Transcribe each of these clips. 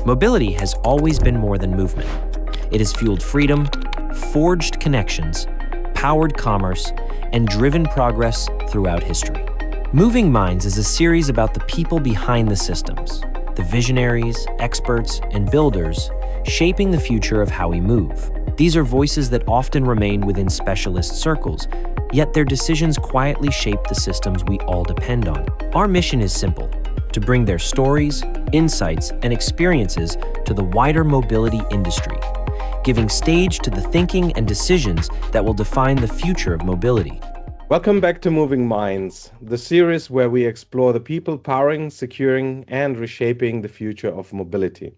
Mobility has always been more than movement. It has fueled freedom, forged connections, powered commerce, and driven progress throughout history. Moving Minds is a series about the people behind the systems, the visionaries, experts, and builders shaping the future of how we move. These are voices that often remain within specialist circles, yet their decisions quietly shape the systems we all depend on. Our mission is simple: to bring their stories, insights, and experiences to the wider mobility industry, giving stage to the thinking and decisions that will define the future of mobility. Welcome back to Moving Minds, the series where we explore the people powering, securing, and reshaping the future of mobility.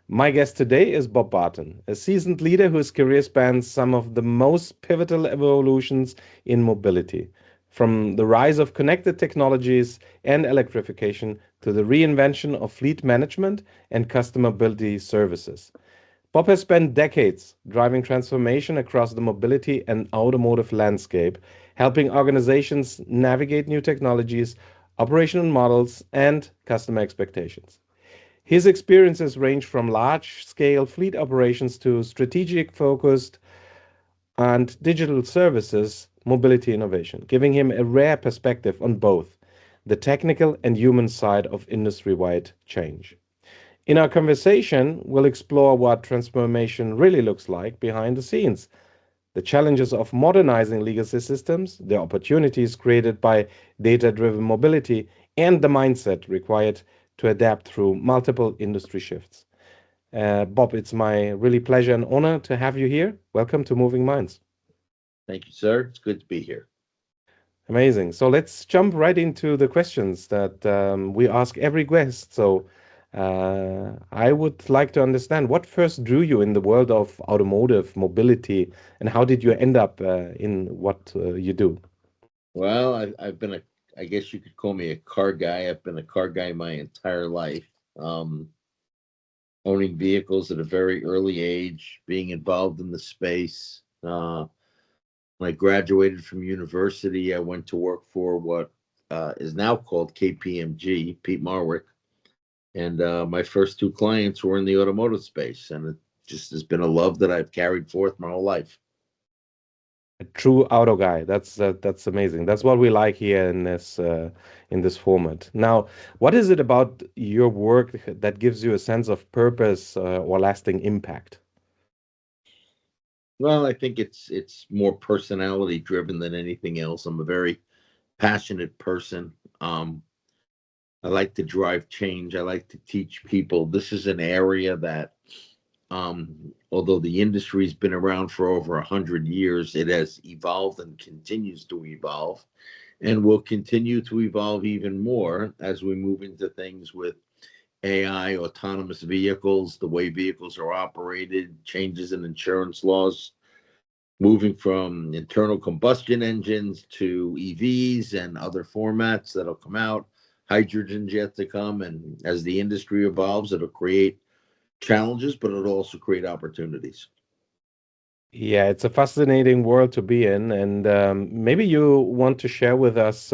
My guest today is Bob Barton, a seasoned leader whose career spans some of the most pivotal evolutions in mobility, from the rise of connected technologies and electrification to the reinvention of fleet management and customer mobility services. Bob has spent decades driving transformation across the mobility and automotive landscape, helping organizations navigate new technologies, operational models, and customer expectations. His experiences range from large-scale fleet operations to strategic focused and digital services mobility innovation, giving him a rare perspective on both the technical and human side of industry-wide change. In our conversation, we'll explore what transformation really looks like behind the scenes, the challenges of modernizing legacy systems, the opportunities created by data-driven mobility, and the mindset required to adapt through multiple industry shifts. Bob, it's my really pleasure and honor to have you here. Welcome to Moving Minds. Thank you, sir. It's good to be here. Amazing. So let's jump right into the questions that we ask every guest. I would like to understand what first drew you in the world of automotive mobility, and how did you end up in what you do? Well, I've been I guess you could call me a car guy. I've been a car guy my entire life, owning vehicles at a very early age, being involved in the space. When I graduated from university, I went to work for what is now called KPMG, Pete Marwick. And my first two clients were in the automotive space, and it just has been a love that I've carried forth my whole life. A true auto guy. That's amazing. That's what we like here in this format. Now, what is it about your work that gives you a sense of purpose or lasting impact? Well, I think it's more personality driven than anything else. I'm a very passionate person. I like to drive change. I like to teach people. This is an area that, although the industry's been around for over 100 years, it has evolved and continues to evolve, and will continue to evolve even more as we move into things with AI, autonomous vehicles, the way vehicles are operated, changes in insurance laws, moving from internal combustion engines to EVs and other formats that'll come out. Hydrogen's yet to come, and as the industry evolves, it'll create challenges, but it'll also create opportunities. Yeah, it's a fascinating world to be in, and maybe you want to share with us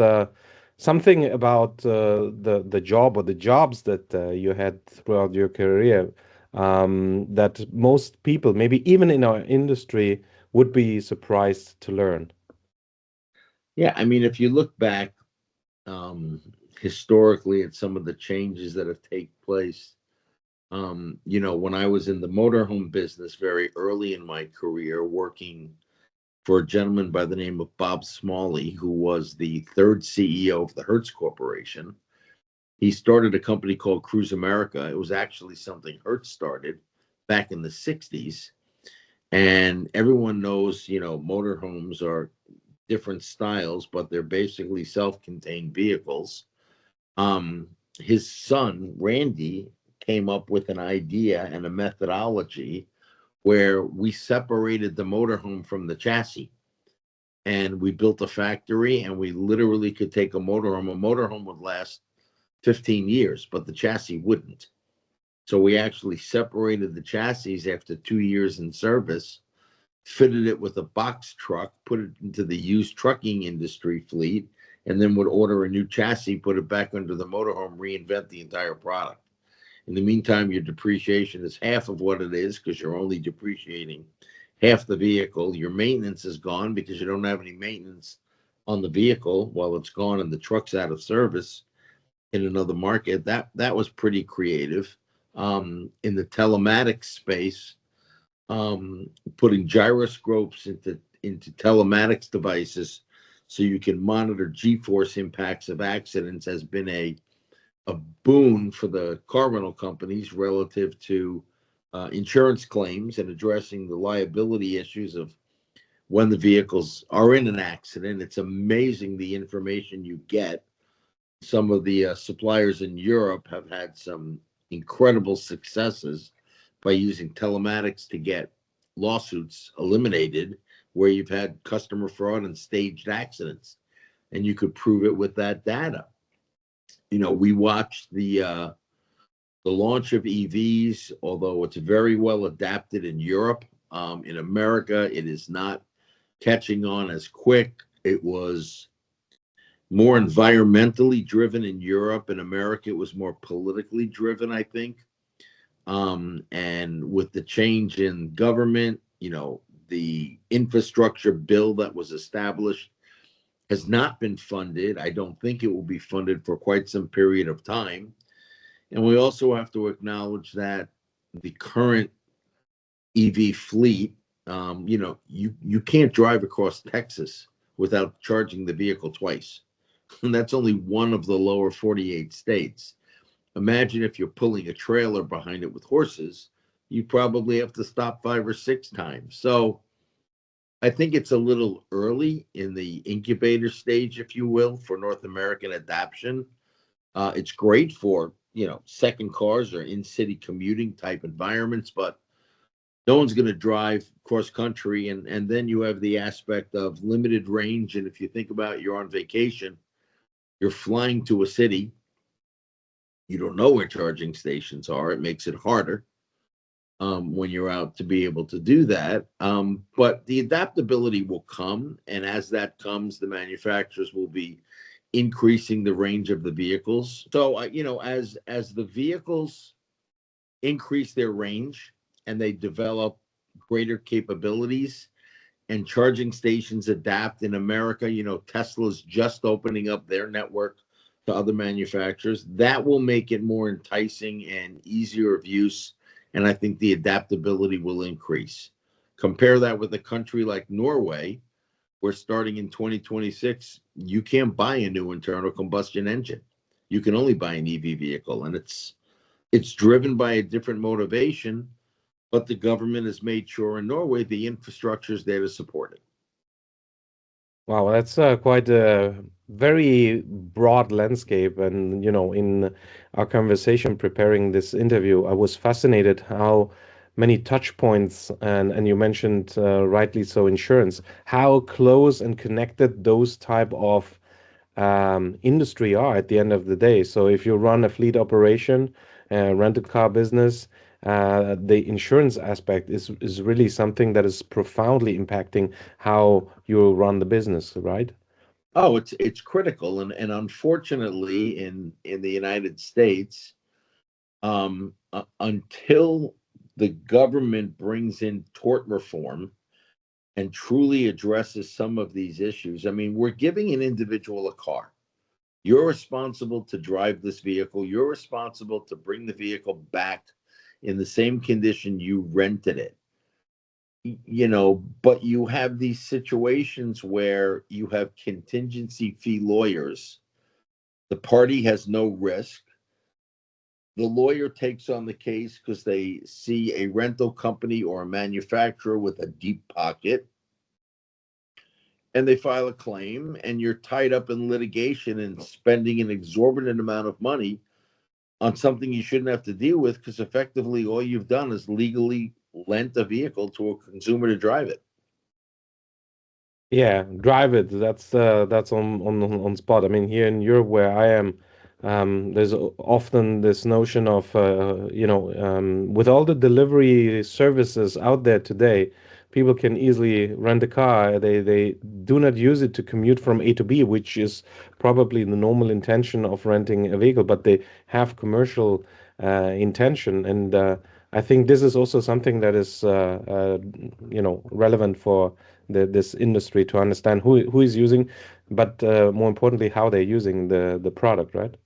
something about the job or the jobs that you had throughout your career that most people, maybe even in our industry, would be surprised to learn. Yeah, I mean, if you look back historically at some of the changes that have taken place, when I was in the motorhome business very early in my career, working for a gentleman by the name of Bob Smalley, who was the third CEO of the Hertz Corporation. He started a company called Cruise America. It was actually something Hertz started back in the 60s. And everyone knows, motorhomes are different styles, but they're basically self-contained vehicles. His son, Randy, came up with an idea and a methodology where we separated the motorhome from the chassis. And we built a factory, and we literally could take a motorhome. A motorhome would last 15 years, but the chassis wouldn't. So we actually separated the chassis after 2 years in service, fitted it with a box truck, put it into the used trucking industry fleet, and then would order a new chassis, put it back under the motorhome, reinvent the entire product. In the meantime, your depreciation is half of what it is because you're only depreciating half the vehicle. Your maintenance is gone because you don't have any maintenance on the vehicle while it's gone and the truck's out of service in another market. That was pretty creative. In the telematics space, putting gyroscopes into telematics devices so you can monitor G-force impacts of accidents has been a boon for the car rental companies relative to insurance claims and addressing the liability issues of when the vehicles are in an accident. It's amazing the information you get. Some of the suppliers in Europe have had some incredible successes by using telematics to get lawsuits eliminated where you've had customer fraud and staged accidents, and you could prove it with that data. We watched the launch of EVs, although it's very well adapted in Europe. In America, it is not catching on as quick. It was more environmentally driven in Europe. In America, it was more politically driven, I think. And with the change in government, the infrastructure bill that was established has not been funded. I don't think it will be funded for quite some period of time. And we also have to acknowledge that the current EV fleet, you can't drive across Texas without charging the vehicle twice. And that's only one of the lower 48 states. Imagine if you're pulling a trailer behind it with horses, you probably have to stop 5 or 6 times. So I think it's a little early in the incubator stage, if you will, for North American adoption. It's great for, second cars or in-city commuting type environments, but no one's going to drive cross country. And then you have the aspect of limited range. And if you think about you're on vacation, you're flying to a city, you don't know where charging stations are. It makes it harder when you're out to be able to do that. But the adaptability will come. And as that comes, the manufacturers will be increasing the range of the vehicles. So, as the vehicles increase their range and they develop greater capabilities and charging stations adapt in America, Tesla's just opening up their network to other manufacturers. That will make it more enticing and easier of use. And I think the adaptability will increase. Compare that with a country like Norway, where starting in 2026, you can't buy a new internal combustion engine. You can only buy an EV vehicle, and it's driven by a different motivation, but the government has made sure in Norway the infrastructure is there to support it. Wow, that's quite a very broad landscape. And, in our conversation preparing this interview, I was fascinated how many touch points, and you mentioned rightly so insurance, how close and connected those type of industry are at the end of the day. So if you run a fleet operation, rental car business, the insurance aspect is really something that is profoundly impacting how you run the business, right? Oh, it's critical, and unfortunately, in the United States, until the government brings in tort reform and truly addresses some of these issues. I mean, we're giving an individual a car. You're responsible to drive this vehicle. You're responsible to bring the vehicle back in the same condition you rented it. But you have these situations where you have contingency fee lawyers. The party has no risk. The lawyer takes on the case because they see a rental company or a manufacturer with a deep pocket, and they file a claim, and you're tied up in litigation and spending an exorbitant amount of money on something you shouldn't have to deal with because effectively all you've done is legally lent a vehicle to a consumer to drive it. Yeah, drive it. That's on spot. I mean, here in Europe where I am, there's often this notion of with all the delivery services out there today, people can easily rent a car. They do not use it to commute from A to B, which is probably the normal intention of renting a vehicle, but they have commercial intention. And I think this is also something that is, relevant for this industry to understand who is using, but more importantly, how they're using the product, right?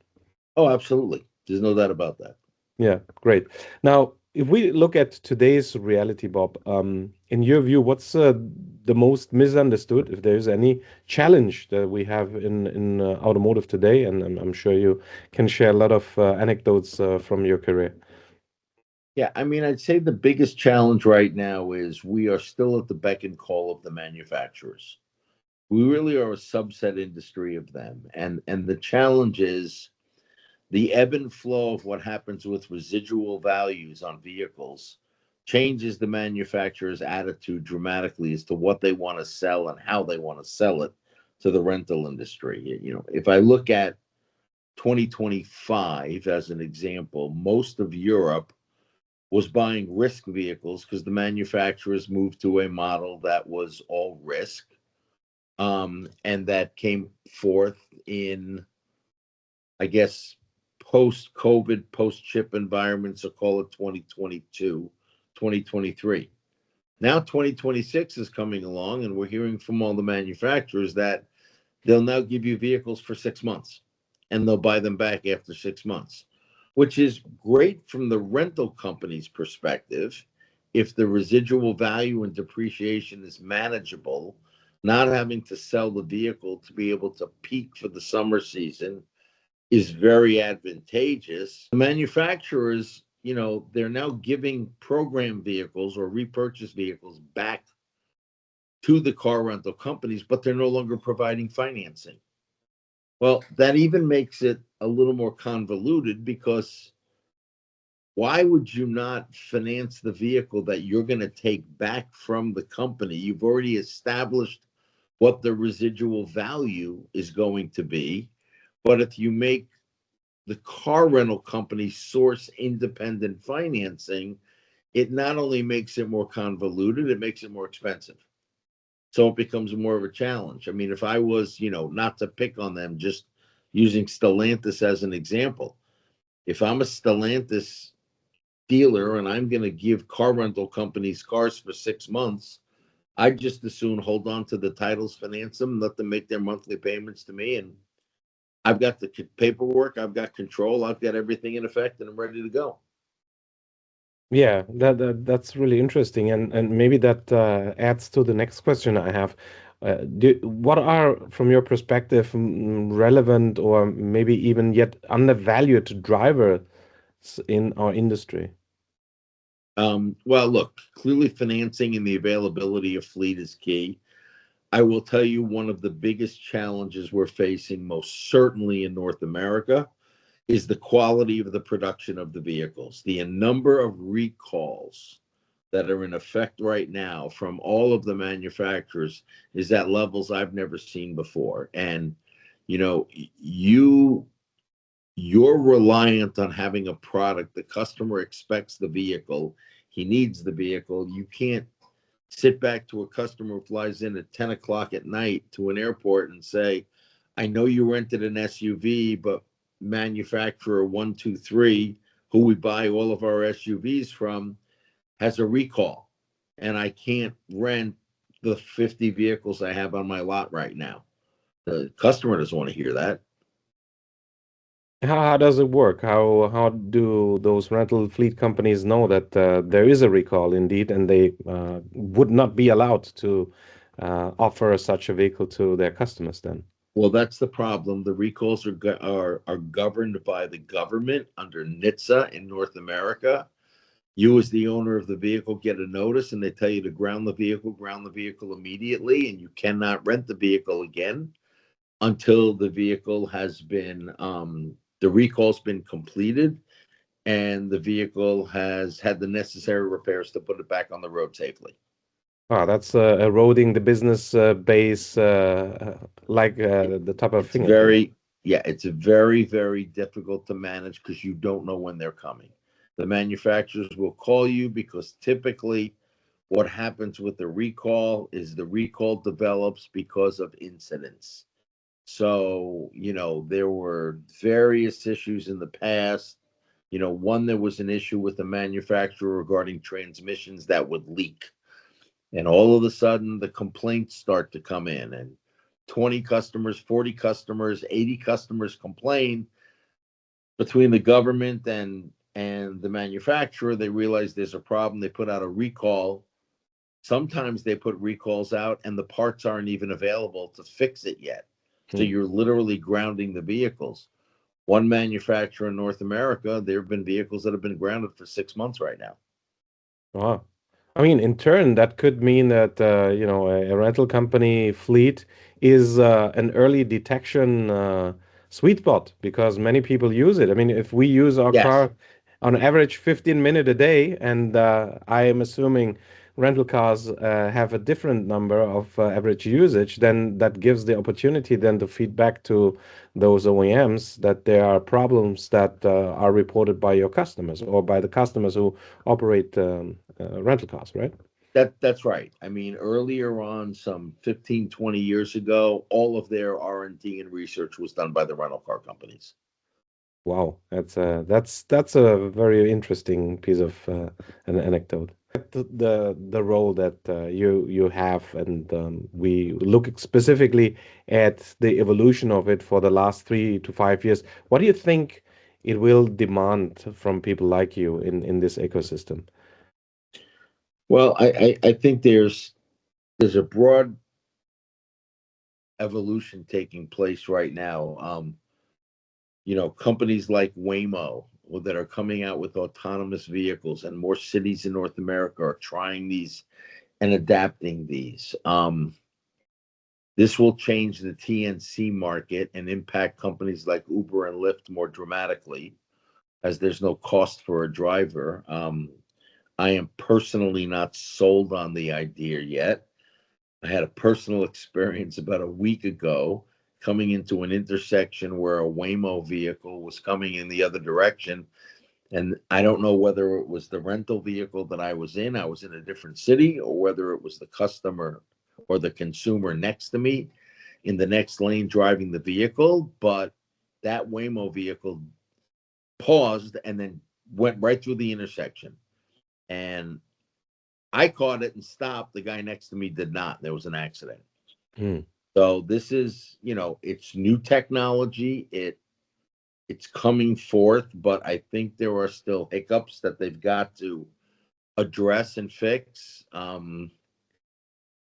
Oh, absolutely. There's no doubt about that. Yeah, great. Now, if we look at today's reality, Bob, in your view, what's the most misunderstood, if there's any challenge that we have in automotive today? And I'm sure you can share a lot of anecdotes from your career. Yeah, I mean, I'd say the biggest challenge right now is we are still at the beck and call of the manufacturers. We really are a subset industry of them, and the challenge is the ebb and flow of what happens with residual values on vehicles changes the manufacturer's attitude dramatically as to what they want to sell and how they want to sell it to the rental industry. If I look at 2025 as an example, most of Europe was buying risk vehicles because the manufacturers moved to a model that was all risk, and that came forth in, I guess, post COVID, post chip environments, so call it 2022, 2023. Now 2026 is coming along, and we're hearing from all the manufacturers that they'll now give you vehicles for 6 months and they'll buy them back after 6 months, which is great from the rental company's perspective. If the residual value and depreciation is manageable, not having to sell the vehicle to be able to peak for the summer season is very advantageous. The manufacturers, they're now giving program vehicles or repurchase vehicles back to the car rental companies, but they're no longer providing financing. Well, that even makes it a little more convoluted because why would you not finance the vehicle that you're going to take back from the company? You've already established what the residual value is going to be. But if you make the car rental company source independent financing, it not only makes it more convoluted, it makes it more expensive. So it becomes more of a challenge. I mean, if I was, not to pick on them, just using Stellantis as an example, if I'm a Stellantis dealer and I'm going to give car rental companies cars for 6 months, I'd just as soon hold on to the titles, finance them, let them make their monthly payments to me, and I've got the paperwork, I've got control, I've got everything in effect, and I'm ready to go. Yeah, that's really interesting, and maybe that adds to the next question I have. What are, from your perspective, relevant or maybe even yet undervalued drivers in our industry? Well, look, clearly financing and the availability of fleet is key. I will tell you one of the biggest challenges we're facing, most certainly in North America, is the quality of the production of the vehicles. The number of recalls that are in effect right now from all of the manufacturers is at levels I've never seen before. And you know, you're reliant on having a product. The customer expects the vehicle, he needs the vehicle. You can't sit back to a customer who flies in at 10 o'clock at night to an airport and say, I know you rented an SUV, but manufacturer 123, who we buy all of our SUVs from, has a recall, and I can't rent the 50 vehicles I have on my lot right now. The customer doesn't want to hear that. How does it work? How do those rental fleet companies know that there is a recall indeed, and they would not be allowed to offer such a vehicle to their customers then? Well, that's the problem. The recalls are governed by the government under NHTSA in North America. You, as the owner of the vehicle, get a notice and they tell you to ground the vehicle immediately, and you cannot rent the vehicle again until the vehicle has been, the recall's been completed and the vehicle has had the necessary repairs to put it back on the road safely. Ah, that's eroding the business base like the top of It's fingertip. very, yeah, it's very, very difficult to manage because you don't know when they're coming. The manufacturers will call you because typically what happens with the recall is the recall develops because of incidents. So, there were various issues in the past. One, there was an issue with the manufacturer regarding transmissions that would leak. And all of a sudden, the complaints start to come in, and 20 customers, 40 customers, 80 customers complain. Between the government and the manufacturer, they realize there's a problem. They put out a recall. Sometimes they put recalls out and the parts aren't even available to fix it yet. So you're literally grounding the vehicles. One manufacturer in North America, there have been vehicles that have been grounded for 6 months right now. Wow. I mean, in turn, that could mean that a rental company fleet is an early detection sweet spot because many people use it. I mean, if we use our Yes. car on average 15 minutes a day, and I am assuming rental cars have a different number of average usage, then that gives the opportunity then to feed back to those OEMs that there are problems that are reported by your customers or by the customers who operate rental cars, right? That's right. I mean, earlier on, some 15, 20 years ago, all of their R&D and research was done by the rental car companies. Wow, that's a very interesting piece of an anecdote. The role that you have, and we look specifically at the evolution of it for the last 3 to 5 years. What do you think it will demand from people like you in this ecosystem? Well, I think there's a broad evolution taking place right now. Companies like Waymo that are coming out with autonomous vehicles, and more cities in North America are trying these and adapting these. This will change the TNC market and impact companies like Uber and Lyft more dramatically, as there's no cost for a driver. I am personally not sold on the idea yet. I had a personal experience about a week ago coming into an intersection where a Waymo vehicle was coming in the other direction. And I don't know whether it was the rental vehicle that I was in a different city, or whether it was the customer or the consumer next to me in the next lane driving the vehicle. But that Waymo vehicle paused and then went right through the intersection. And I caught it and stopped. The guy next to me did not. There was an accident. Hmm. So this is, it's new technology. It's coming forth, but I think there are still hiccups that they've got to address and fix.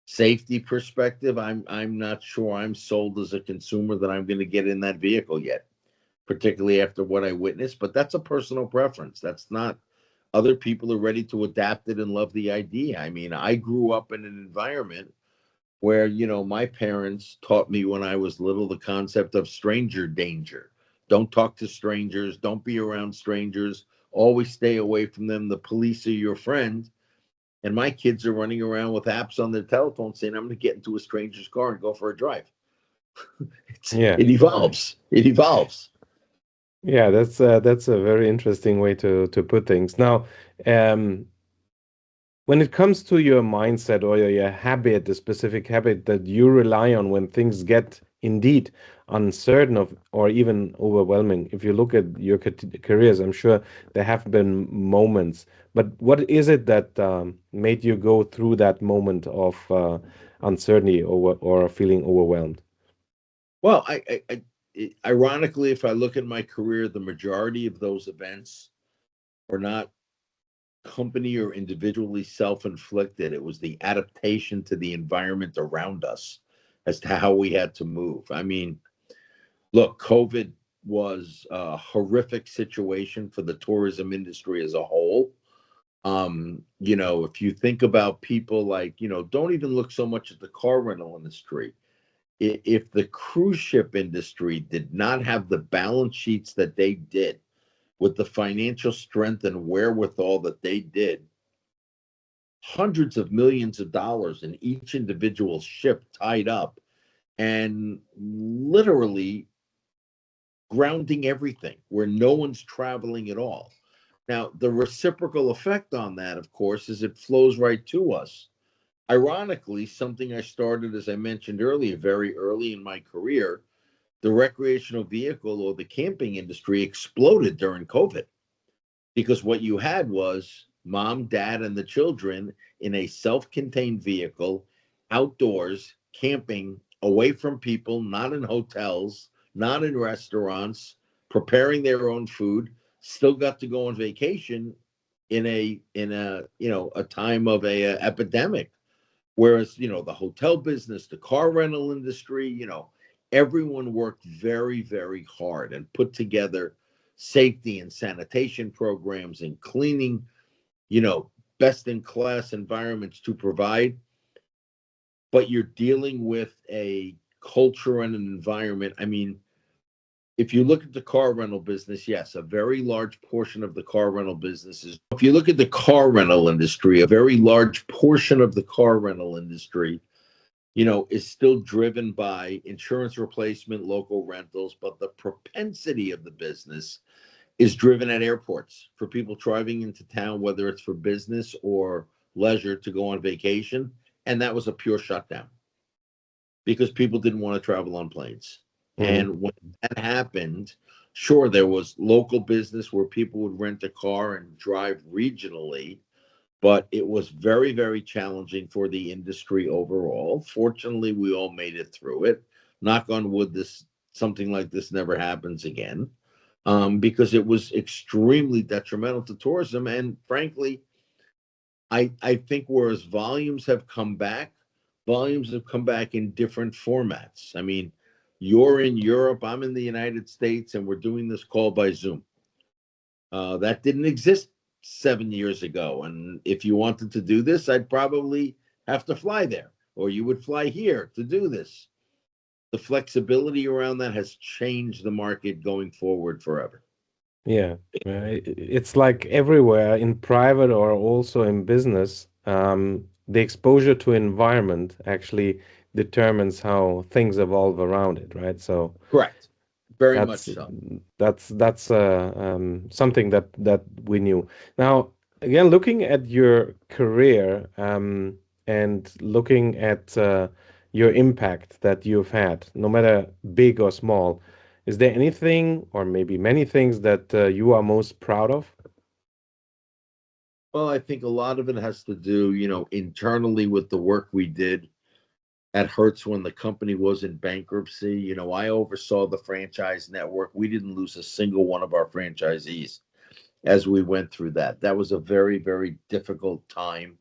Safety perspective, I'm not sure I'm sold as a consumer that I'm going to get in that vehicle yet, particularly after what I witnessed. But that's a personal preference. That's not, other people are ready to adapt it and love the idea. I mean, I grew up in an environment where, my parents taught me when I was little the concept of stranger danger. Don't talk to strangers. Don't be around strangers. Always stay away from them. The police are your friend. And my kids are running around with apps on their telephone saying, I'm going to get into a stranger's car and go for a drive. Yeah. It evolves. It evolves. Yeah, that's a very interesting way to put things. Now, um, when it comes to your mindset or your habit, the specific habit that you rely on when things get indeed uncertain of or even overwhelming, if you look at your careers, I'm sure there have been moments. But what is it that made you go through that moment of uncertainty or feeling overwhelmed? Well, ironically, if I look at my career, the majority of those events were not company or individually self-inflicted. It was the adaptation to the environment around us as to how we had to move. I mean, look, COVID was a horrific situation for the tourism industry as a whole. If you think about people like, don't even look so much at the car rental industry. If the cruise ship industry did not have the balance sheets that they did, with the financial strength and wherewithal that they did, hundreds of millions of dollars in each individual ship tied up, and literally grounding everything where no one's traveling at all. Now, the reciprocal effect on that, of course, is it flows right to us. Ironically, something I started, as I mentioned earlier, very early in my career, the recreational vehicle or the camping industry exploded during COVID. because what you had was mom, dad, and the children in a self-contained vehicle, outdoors, camping, away from people, not in hotels, not in restaurants, preparing their own food, still got to go on vacation in a a time of a epidemic. Whereas, the hotel business, the car rental industry, everyone worked very, very hard and put together safety and sanitation programs and cleaning, you know, best in class environments to provide. But you're dealing with a culture and an environment. I mean, if you look at the car rental business, yes, a very large portion of the car rental business is. If you look at the car rental industry, a very large portion of the car rental industry, is still driven by insurance replacement, local rentals, but the propensity of the business is driven at airports for people driving into town, whether it's for business or leisure to go on vacation. And that was a pure shutdown because people didn't want to travel on planes. Mm. And when that happened, sure, there was local business where people would rent a car and drive regionally, but it was very, very challenging for the industry overall. Fortunately, we all made it through it. Knock on wood, this something like this never happens again, because it was extremely detrimental to tourism. And frankly, I think whereas volumes have come back in different formats. I mean, you're in Europe, I'm in the United States, and we're doing this call by Zoom. That didn't exist 7 years ago. And if you wanted to do this, I'd probably have to fly there, or you would fly here to do this. The flexibility around that has changed the market going forward forever. Yeah, it's like everywhere in private or also in business, the exposure to environment actually determines how things evolve around it, right? So Correct. Very that's much so. that's something that we knew. Now, again, looking at your career, and looking at your impact that you've had, no matter big or small, is there anything or maybe many things that you are most proud of? Well, I think a lot of it has to do, internally with the work we did at Hertz when the company was in bankruptcy. I oversaw the franchise network. We didn't lose a single one of our franchisees as we went through that. That was a very, very difficult time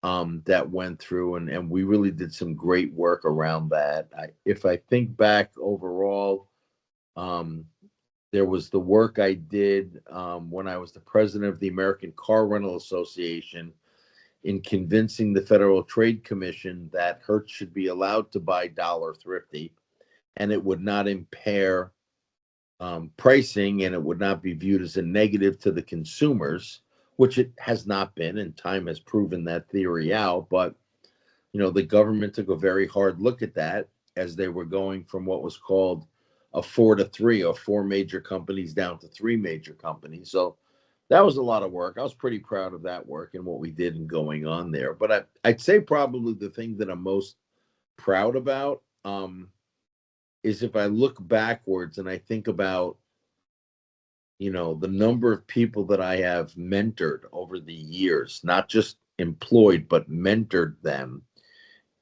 that went through, and we really did some great work around that. If I think back overall, um, there was the work I did when I was the president of the American Car Rental Association in convincing the Federal Trade Commission that Hertz should be allowed to buy dollar thrifty and it would not impair pricing and it would not be viewed as a negative to the consumers, which it has not been, and time has proven that theory out. But the government took a very hard look at that as they were going from what was called a 4 to 3, or four major companies down to three major companies. So that was a lot of work. I was pretty proud of that work and what we did and going on there. But I'd say probably the thing that I'm most proud about, is if I look backwards and I think about, the number of people that I have mentored over the years, not just employed, but mentored them,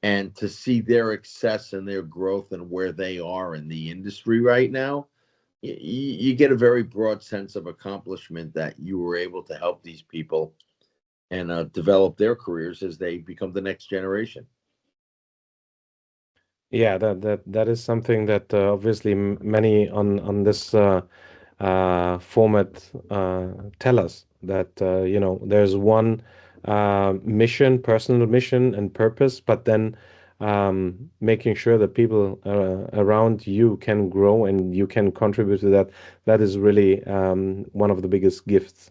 and to see their success and their growth and where they are in the industry right now, you get a very broad sense of accomplishment that you were able to help these people and develop their careers as they become the next generation. Yeah, that is something that obviously many on this format tell us that there's one mission, personal mission and purpose, but then making sure that people around you can grow and you can contribute to that. That is really one of the biggest gifts.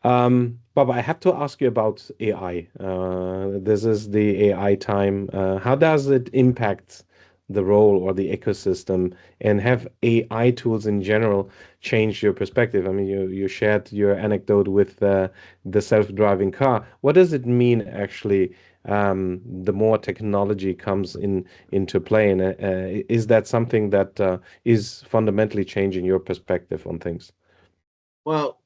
Bob, I have to ask you about AI. This is the AI time. How does it impact the role or the ecosystem? And have AI tools in general changed your perspective? I mean, you shared your anecdote with the self-driving car. What does it mean actually, the more technology comes into play? And is that something that is fundamentally changing your perspective on things? Well,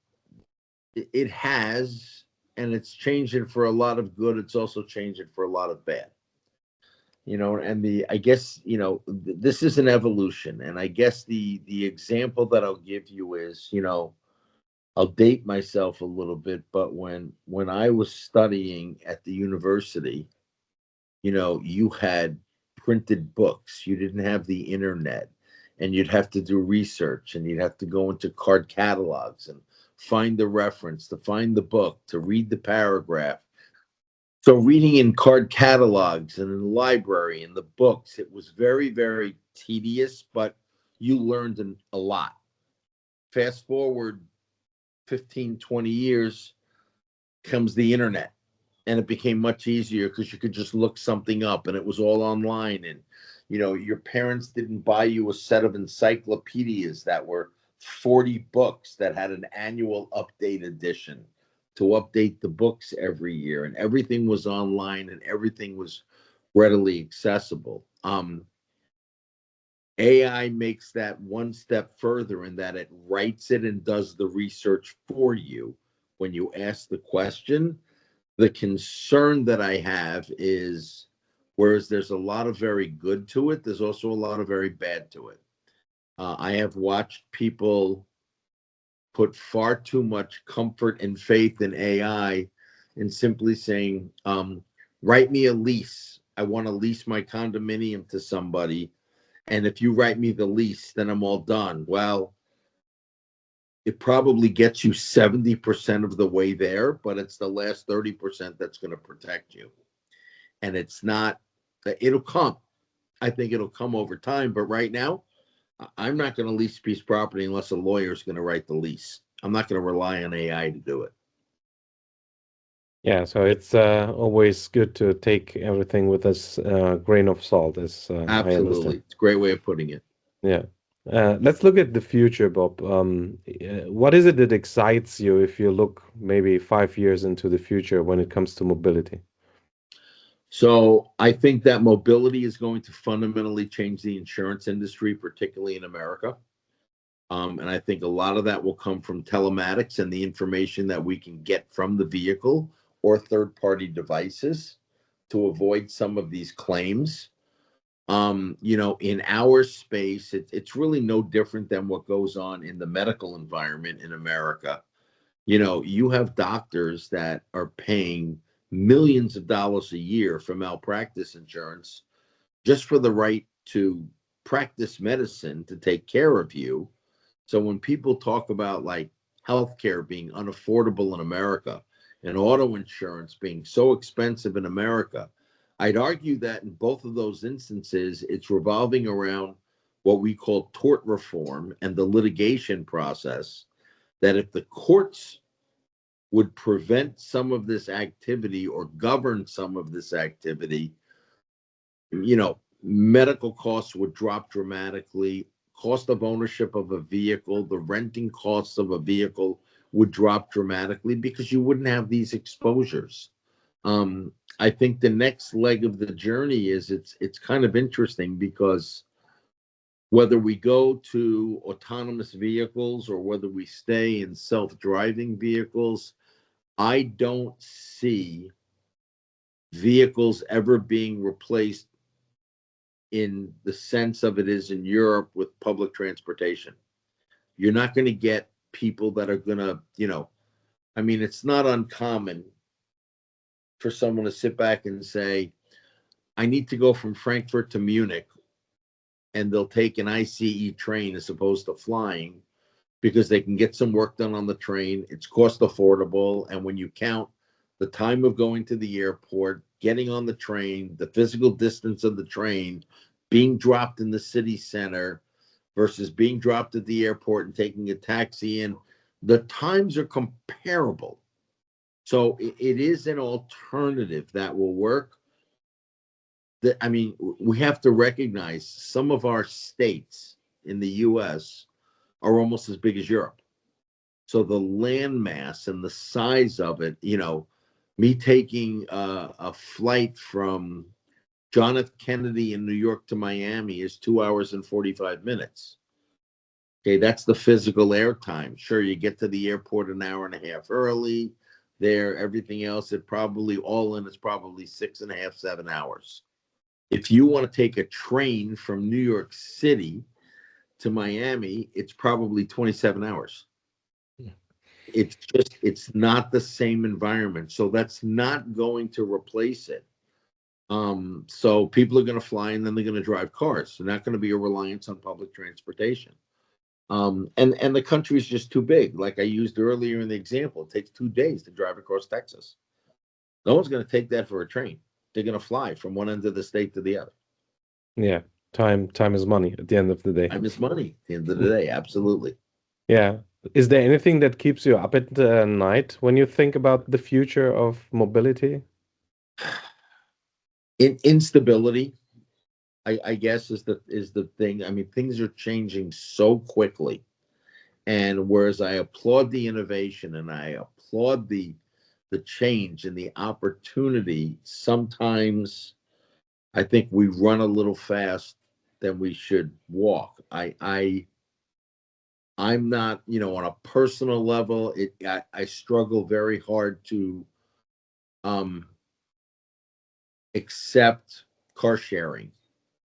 it has, and it's changed it for a lot of good. It's also changed it for a lot of bad. And I guess, this is an evolution. And I guess the example that I'll give you is, I'll date myself a little bit, but when I was studying at the university, you had printed books. You didn't have the internet, and you'd have to do research, and you'd have to go into card catalogs and find the reference, to find the book, to read the paragraph. So reading in card catalogs and in the library and the books, it was very, very tedious, but you learned a lot. Fast forward 15, 20 years, comes the internet, and it became much easier because you could just look something up and it was all online. And your parents didn't buy you a set of encyclopedias that were 40 books that had an annual update edition to update the books every year, and everything was online and everything was readily accessible. AI makes that one step further in that it writes it and does the research for you when you ask the question. The concern that I have is, whereas there's a lot of very good to it, there's also a lot of very bad to it. I have watched people put far too much comfort and faith in AI and simply saying, write me a lease. I want to lease my condominium to somebody. And if you write me the lease, then I'm all done. Well, it probably gets you 70% of the way there, but it's the last 30% that's going to protect you. And it's not, it'll come. I think it'll come over time. But right now, I'm not going to lease a piece of property unless a lawyer is going to write the lease. I'm not going to rely on AI to do it. Yeah, so it's always good to take everything with a grain of salt, as I Absolutely. understand. It's a great way of putting it. Yeah. Let's look at the future, Bob. What is it that excites you if you look maybe 5 years into the future when it comes to mobility? So I think that mobility is going to fundamentally change the insurance industry, particularly in America. And I think a lot of that will come from telematics and the information that we can get from the vehicle or third party devices to avoid some of these claims. In our space, it's really no different than what goes on in the medical environment in America. You have doctors that are paying millions of dollars a year for malpractice insurance just for the right to practice medicine, to take care of you. So when people talk about like healthcare being unaffordable in America and auto insurance being so expensive in America, I'd argue that in both of those instances, it's revolving around what we call tort reform and the litigation process. That if the courts would prevent some of this activity or govern some of this activity, medical costs would drop dramatically. Cost of ownership of a vehicle, the renting costs of a vehicle would drop dramatically because you wouldn't have these exposures. I think the next leg of the journey is it's kind of interesting because whether we go to autonomous vehicles or whether we stay in self-driving vehicles, I don't see vehicles ever being replaced in the sense of it is in Europe with public transportation. You're not going to get people that are going to, it's not uncommon for someone to sit back and say, I need to go from Frankfurt to Munich, and they'll take an ICE train as opposed to flying because they can get some work done on the train. It's cost affordable. And when you count the time of going to the airport, getting on the train, the physical distance of the train, being dropped in the city center versus being dropped at the airport and taking a taxi in, the times are comparable. So it is an alternative that will work. We have to recognize some of our states in the US are almost as big as Europe. So the land mass and the size of it, me taking a flight from John F. Kennedy in New York to Miami is 2 hours and 45 minutes. Okay, that's the physical air time. Sure, you get to the airport an hour and a half early. There, everything else, it probably all in is probably 6.5, 7 hours. If you want to take a train from New York City to Miami, it's probably 27 hours. It's not the same environment. So that's not going to replace it. So people are going to fly and then they're going to drive cars. They're not going to be a reliance on public transportation. And the country is just too big. Like I used earlier in the example, it takes 2 days to drive across Texas. No one's going to take that for a train. They're going to fly from one end of the state to the other. Yeah, time is money at the end of the day. Time is money at the end of the day. Absolutely. Yeah. Is there anything that keeps you up at night when you think about the future of mobility? Instability, I guess, is the thing. I mean, things are changing so quickly. And whereas I applaud the innovation and I applaud the change and the opportunity, sometimes I think we run a little fast than we should walk. I'm not, on a personal level, I struggle very hard to um accept car sharing.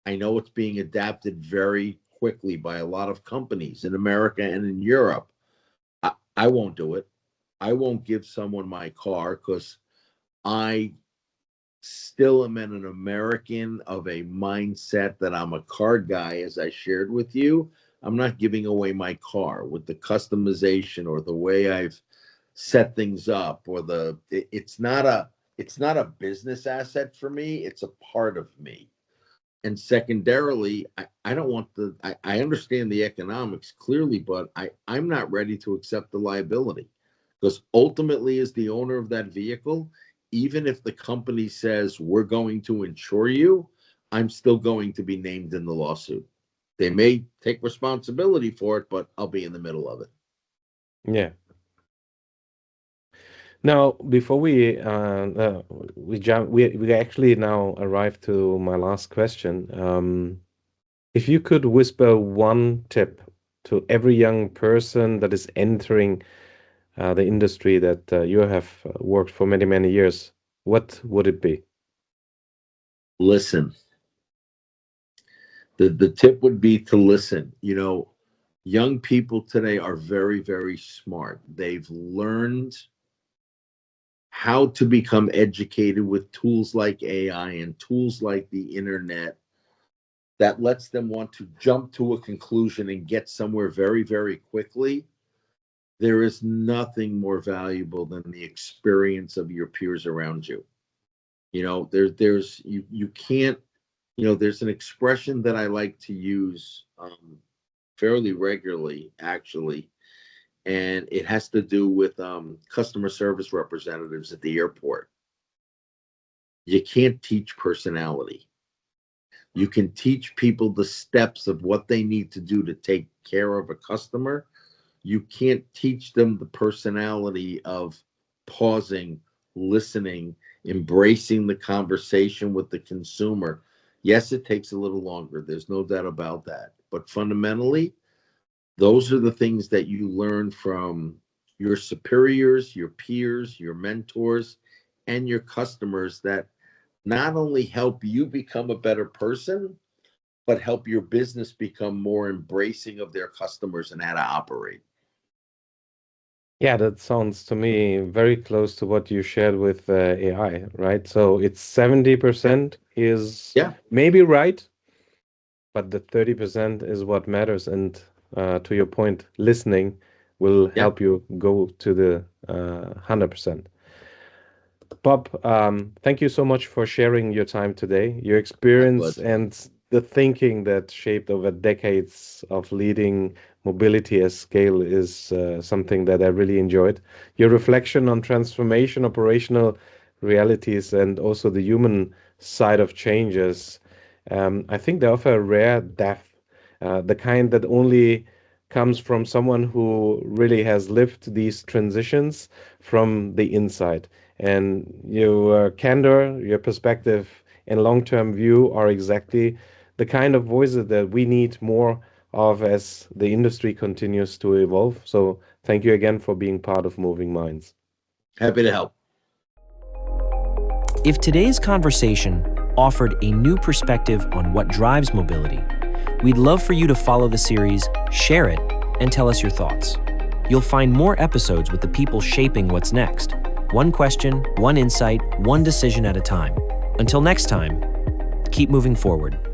I know it's being adapted very quickly by a lot of companies in America and in Europe. I won't do it. I won't give someone my car because I still am an American of a mindset that I'm a car guy, as I shared with you. I'm not giving away my car with the customization or the way I've set things up or it's not a business asset for me. It's a part of me. And secondarily, I don't want I understand the economics clearly, but I'm not ready to accept the liability because ultimately, as the owner of that vehicle, even if the company says we're going to insure you, I'm still going to be named in the lawsuit. They may take responsibility for it, but I'll be in the middle of it. Yeah. Now, before we actually now arrive to my last question. If you could whisper one tip to every young person that is entering the industry that you have worked for many, many years, what would it be? Listen. The tip would be to listen. Young people today are very, very smart. They've learned how to become educated with tools like AI and tools like the internet that lets them want to jump to a conclusion and get somewhere very, very quickly. There is nothing more valuable than the experience of your peers around you. You can't, there's an expression that I like to use fairly regularly, actually, and it has to do with customer service representatives at the airport. You can't teach personality. You can teach people the steps of what they need to do to take care of a customer. You can't teach them the personality of pausing, listening, embracing the conversation with the consumer. Yes, it takes a little longer. There's no doubt about that. But fundamentally, those are the things that you learn from your superiors, your peers, your mentors, and your customers that not only help you become a better person, but help your business become more embracing of their customers and how to operate. Yeah, that sounds to me very close to what you shared with AI, right? So it's 70% is Yeah, maybe right, but the 30% is what matters. And to your point, listening will yeah, help you go to the 100%. Bob, thank you so much for sharing your time today, your my experience, pleasure. and the thinking that shaped over decades of leading mobility at scale is something that I really enjoyed. Your reflection on transformation, operational realities, and also the human side of changes, I think they offer a rare depth, the kind that only comes from someone who really has lived these transitions from the inside. And your candor, your perspective, and long term view are exactly the kind of voices that we need more of as the industry continues to evolve. So thank you again for being part of Moving Minds. Happy to help. If today's conversation offered a new perspective on what drives mobility, we'd love for you to follow the series, share it, and tell us your thoughts. You'll find more episodes with the people shaping what's next. One question, one insight, one decision at a time. Until next time, keep moving forward.